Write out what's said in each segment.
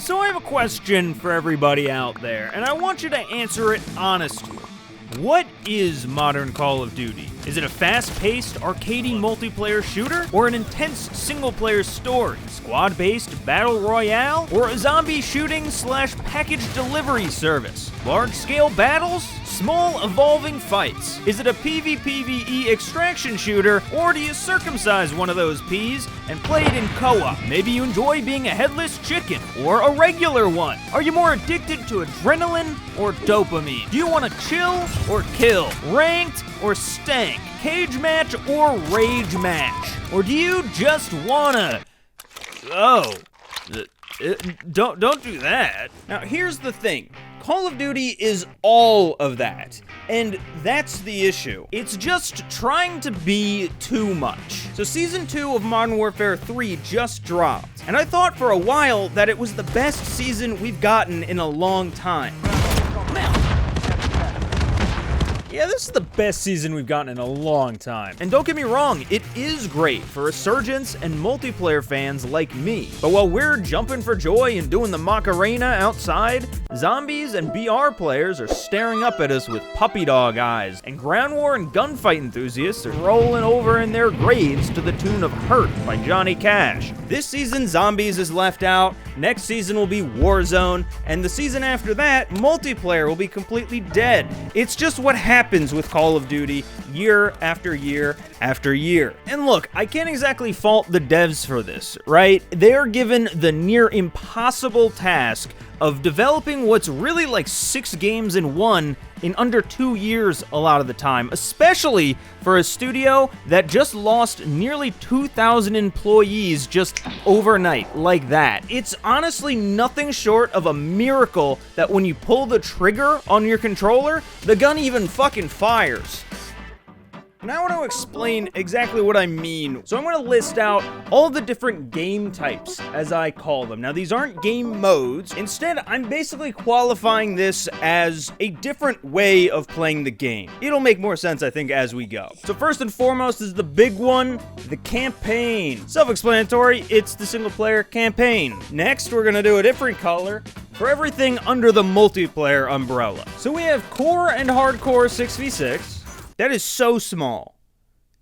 So I have a question for everybody out there, and I want you to answer it honestly. What is modern Call of Duty? Is it a fast-paced, arcadey multiplayer shooter? Or an intense single-player story? Squad-based Battle Royale? Or a zombie shooting/package delivery service? Large-scale battles? Small, evolving fights? Is it a PvPvE extraction shooter? Or do you circumcise one of those peas and play it in co-op? Maybe you enjoy being a headless chicken, or a regular one. Are you more addicted to adrenaline or dopamine? Do you want to chill or kill? Ranked or stank? Cage match or rage match? Or do you just wanna... Don't do that. Now here's the thing. Call of Duty is all of that, and that's the issue. It's just trying to be too much. So Season 2 of Modern Warfare 3 just dropped, and I thought for a while that it was the best season we've gotten in a long time. Yeah, this is the best season we've gotten in a long time. And don't get me wrong, it is great for resurgence and multiplayer fans like me. But while we're jumping for joy and doing the Macarena outside, zombies and BR players are staring up at us with puppy dog eyes, and ground war and gunfight enthusiasts are rolling over in their graves to the tune of Hurt by Johnny Cash. This season, Zombies is left out, next season will be Warzone, and the season after that, multiplayer will be completely dead. It's just what happens with Call of Duty year after year after year. And look, I can't exactly fault the devs for this, right? They're given the near impossible task of developing what's really like 6 games in one in under 2 years a lot of the time, especially for a studio that just lost nearly 2,000 employees just overnight like that. It's honestly nothing short of a miracle that when you pull the trigger on your controller, the gun even fucking fires. Now I want to explain exactly what I mean. So I'm going to list out all the different game types, as I call them. Now these aren't game modes. Instead, I'm basically qualifying this as a different way of playing the game. It'll make more sense, I think, as we go. So first and foremost is the big one, the campaign. Self-explanatory, it's the single-player campaign. Next, we're going to do a different color for everything under the multiplayer umbrella. So we have core and hardcore 6v6. That is so small.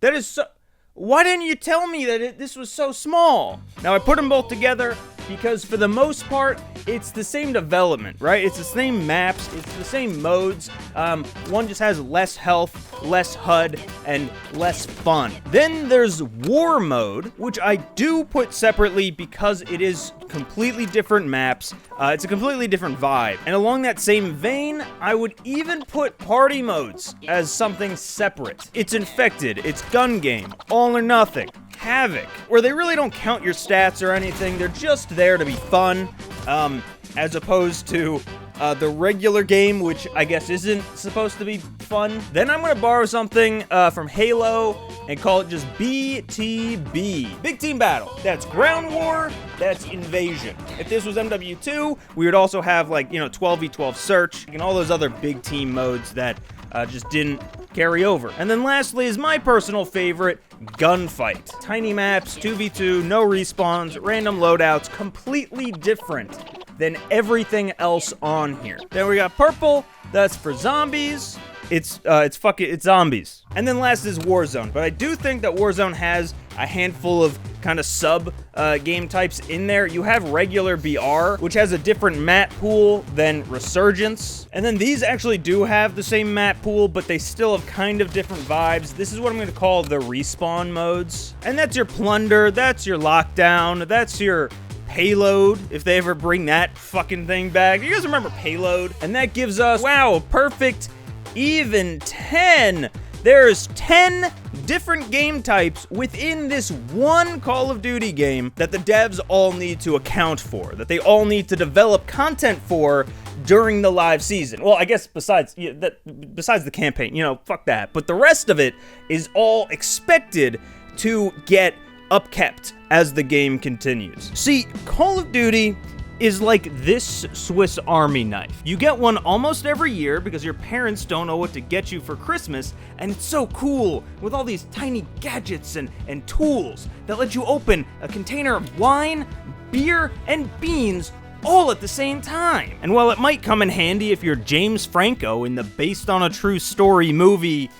That is so... Why didn't you tell me that this was so small? Now, I put them both together because, for the most part, it's the same development, right? It's the same maps, it's the same modes. One just has less health, less HUD, and less fun. Then there's War Mode, which I do put separately because it is completely different maps. It's a completely different vibe. And along that same vein, I would even put Party Modes as something separate. It's Infected, it's Gun Game, All or Nothing, Havoc, where they really don't count your stats or anything. They're just there to be fun, as opposed to the regular game, which I guess isn't supposed to be fun. Then I'm gonna borrow something from Halo and call it just BTB. Big Team Battle. That's Ground War, that's Invasion. If this was MW2, we would also have, like, 12v12 Search and all those other big team modes that just didn't carry over. And then lastly is my personal favorite, Gunfight. Tiny maps, 2v2, no respawns, random loadouts, completely different than everything else on here. Then we got purple, that's for zombies. It's zombies. And then last is Warzone, but I do think that Warzone has a handful of kind of sub game types in there. You have regular BR, which has a different map pool than Resurgence. And then these actually do have the same map pool, but they still have kind of different vibes. This is what I'm going to call the respawn modes. And that's your plunder, that's your lockdown, that's your payload, if they ever bring that fucking thing back. You guys remember payload? And that gives us, wow, a perfect even 10. There's 10 different game types within this one Call of Duty game that the devs all need to account for, that they all need to develop content for during the live season. Well, I guess besides the campaign, fuck that. But the rest of it is all expected to get upkept as the game continues. See, Call of Duty is like this Swiss Army knife. You get one almost every year because your parents don't know what to get you for Christmas, and it's so cool with all these tiny gadgets and tools that let you open a container of wine, beer, and beans all at the same time. And while it might come in handy if you're James Franco in the based on a true story movie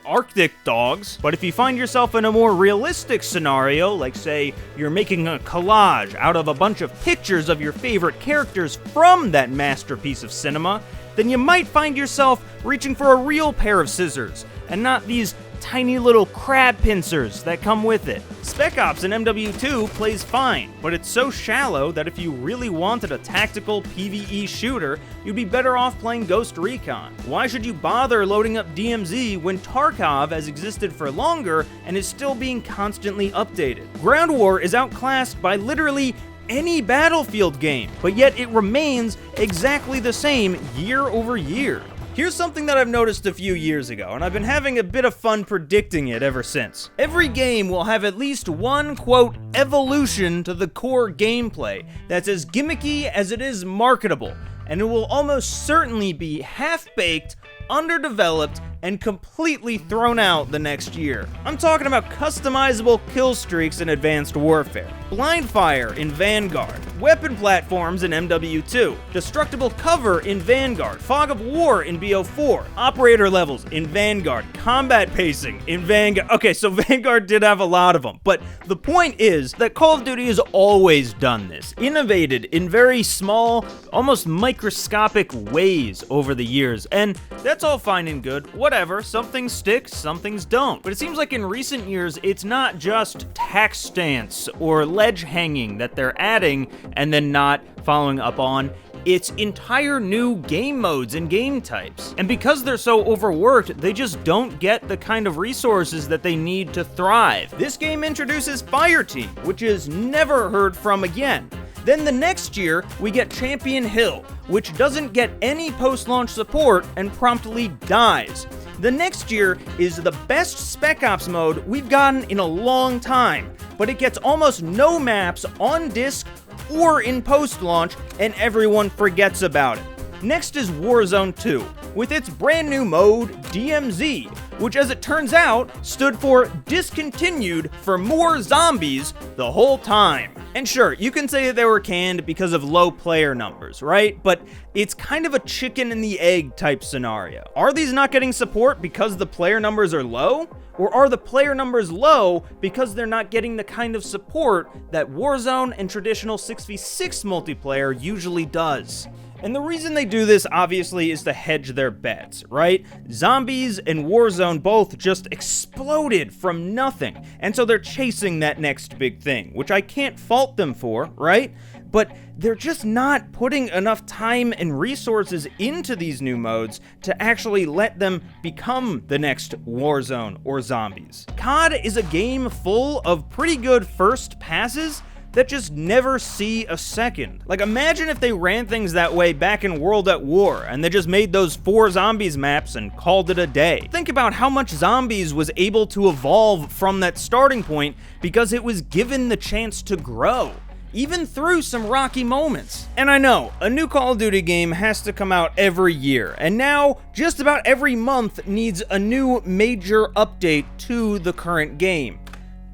Arctic Dogs, but if you find yourself in a more realistic scenario, like say you're making a collage out of a bunch of pictures of your favorite characters from that masterpiece of cinema, then you might find yourself reaching for a real pair of scissors, and not these tiny little crab pincers that come with it. Spec Ops in MW2 plays fine, but it's so shallow that if you really wanted a tactical PvE shooter, you'd be better off playing Ghost Recon. Why should you bother loading up DMZ when Tarkov has existed for longer and is still being constantly updated? Ground War is outclassed by literally any Battlefield game, but yet it remains exactly the same year over year. Here's something that I've noticed a few years ago, and I've been having a bit of fun predicting it ever since. Every game will have at least one, quote, evolution to the core gameplay that's as gimmicky as it is marketable, and it will almost certainly be half-baked, underdeveloped, and completely thrown out the next year. I'm talking about customizable kill streaks in Advanced Warfare, blind fire in Vanguard, weapon platforms in MW2, destructible cover in Vanguard, fog of war in BO4, operator levels in Vanguard, combat pacing in Vanguard. Okay, so Vanguard did have a lot of them, but the point is that Call of Duty has always done this, innovated in very small, almost microscopic ways over the years, and that's all fine and good. Whatever, some things stick, some things don't. But it seems like in recent years, it's not just tax stance or ledge hanging that they're adding and then not following up on. It's entire new game modes and game types. And because they're so overworked, they just don't get the kind of resources that they need to thrive. This game introduces Fireteam, which is never heard from again. Then the next year, we get Champion Hill, which doesn't get any post-launch support and promptly dies. The next year is the best Spec Ops mode we've gotten in a long time, but it gets almost no maps on disc or in post-launch, and everyone forgets about it. Next is Warzone 2, with its brand new mode, DMZ, which as it turns out, stood for discontinued for more zombies the whole time. And sure, you can say that they were canned because of low player numbers, right? But it's kind of a chicken and the egg type scenario. Are these not getting support because the player numbers are low? Or are the player numbers low because they're not getting the kind of support that Warzone and traditional 6v6 multiplayer usually does? And the reason they do this, obviously, is to hedge their bets, right? Zombies and Warzone both just exploded from nothing, and so they're chasing that next big thing, which I can't fault them for, right? But they're just not putting enough time and resources into these new modes to actually let them become the next Warzone or Zombies. COD is a game full of pretty good first passes that just never see a second. Like, imagine if they ran things that way back in World at War, and they just made those 4 Zombies maps and called it a day. Think about how much Zombies was able to evolve from that starting point because it was given the chance to grow, even through some rocky moments. And I know, a new Call of Duty game has to come out every year, and now just about every month needs a new major update to the current game.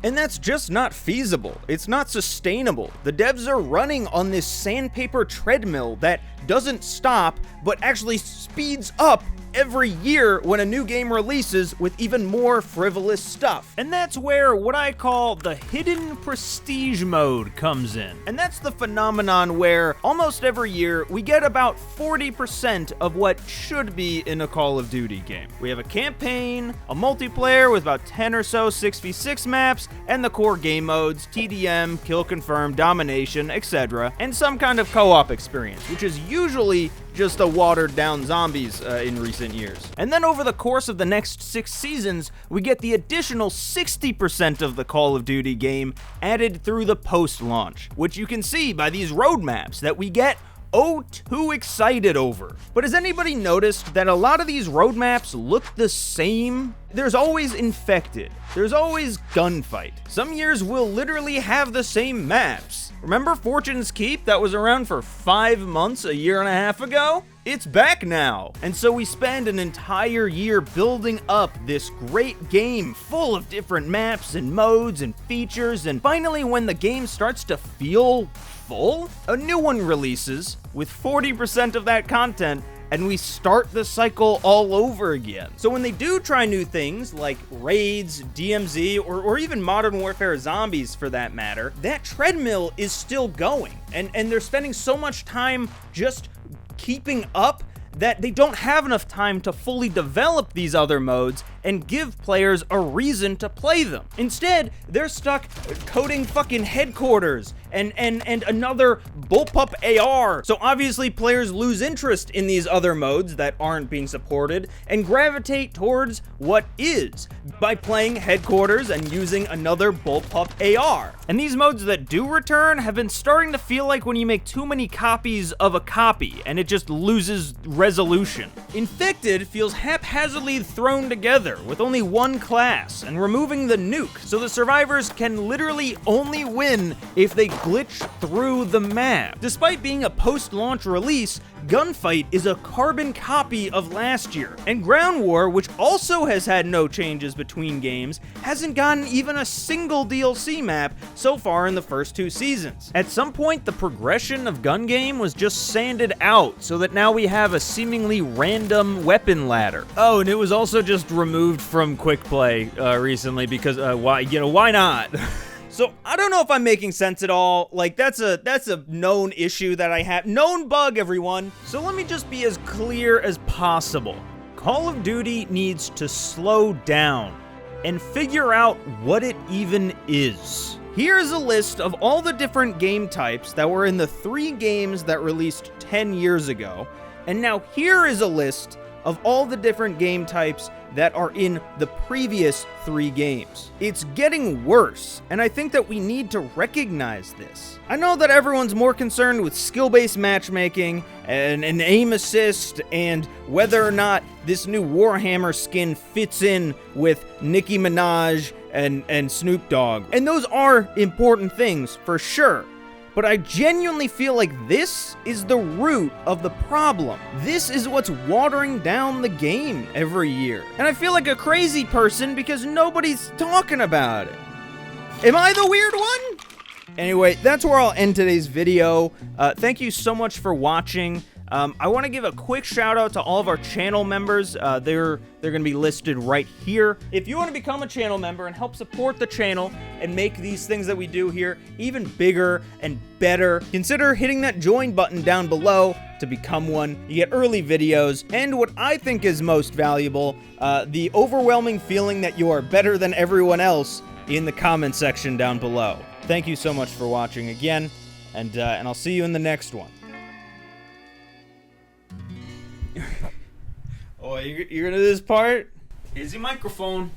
And that's just not feasible. It's not sustainable. The devs are running on this sandpaper treadmill that doesn't stop, but actually speeds up every year when a new game releases with even more frivolous stuff. And that's where what I call the hidden prestige mode comes in. And that's the phenomenon where almost every year we get about 40% of what should be in a Call of Duty game. We have a campaign, a multiplayer with about 10 or so 6v6 maps, and the core game modes, TDM, kill confirm, domination, etc., and some kind of co-op experience, which is usually just a watered down Zombies in recent years. And then over the course of the next 6 seasons, we get the additional 60% of the Call of Duty game added through the post-launch, which you can see by these roadmaps that we get too excited over. But has anybody noticed that a lot of these roadmaps look the same? There's always Infected. There's always Gunfight. Some years we'll literally have the same maps. Remember Fortune's Keep that was around for 5 months a year and a half ago? It's back now. And so we spend an entire year building up this great game full of different maps and modes and features, and finally when the game starts to feel full, a new one releases with 40% of that content, and we start the cycle all over again. So when they do try new things like raids, DMZ, or even Modern Warfare Zombies for that matter, that treadmill is still going. And they're spending so much time just keeping up that they don't have enough time to fully develop these other modes and give players a reason to play them. Instead, they're stuck coding fucking headquarters and another bullpup AR. So obviously players lose interest in these other modes that aren't being supported and gravitate towards what is by playing headquarters and using another bullpup AR. And these modes that do return have been starting to feel like when you make too many copies of a copy and it just loses resolution. Infected feels haphazardly thrown together with only one class and removing the nuke, so the survivors can literally only win if they glitch through the map. Despite being a post-launch release, Gunfight is a carbon copy of last year, and Ground War, which also has had no changes between games, hasn't gotten even a single DLC map so far in the first 2 seasons. At some point, the progression of Gun Game was just sanded out, so that now we have a seemingly random weapon ladder. Oh, and it was also just removed from Quick Play recently because why not? So, I don't know if I'm making sense at all. Like, that's a known issue that I have. Known bug, everyone. So let me just be as clear as possible. Call of Duty needs to slow down and figure out what it even is. Here's a list of all the different game types that were in the 3 games that released 10 years ago. And now here is a list of all the different game types that are in the previous 3 games. It's getting worse, and I think that we need to recognize this. I know that everyone's more concerned with skill-based matchmaking and an aim assist and whether or not this new Warhammer skin fits in with Nicki Minaj and Snoop Dogg. And those are important things, for sure. But I genuinely feel like this is the root of the problem. This is what's watering down the game every year. And I feel like a crazy person because nobody's talking about it. Am I the weird one? Anyway, that's where I'll end today's video. Thank you so much for watching. I want to give a quick shout out to all of our channel members. They're going to be listed right here. If you want to become a channel member and help support the channel and make these things that we do here even bigger and better, consider hitting that join button down below to become one. You get early videos and what I think is most valuable, the overwhelming feeling that you are better than everyone else in the comment section down below. Thank you so much for watching again, and I'll see you in the next one. Oh, you're gonna do this part? Here's your microphone.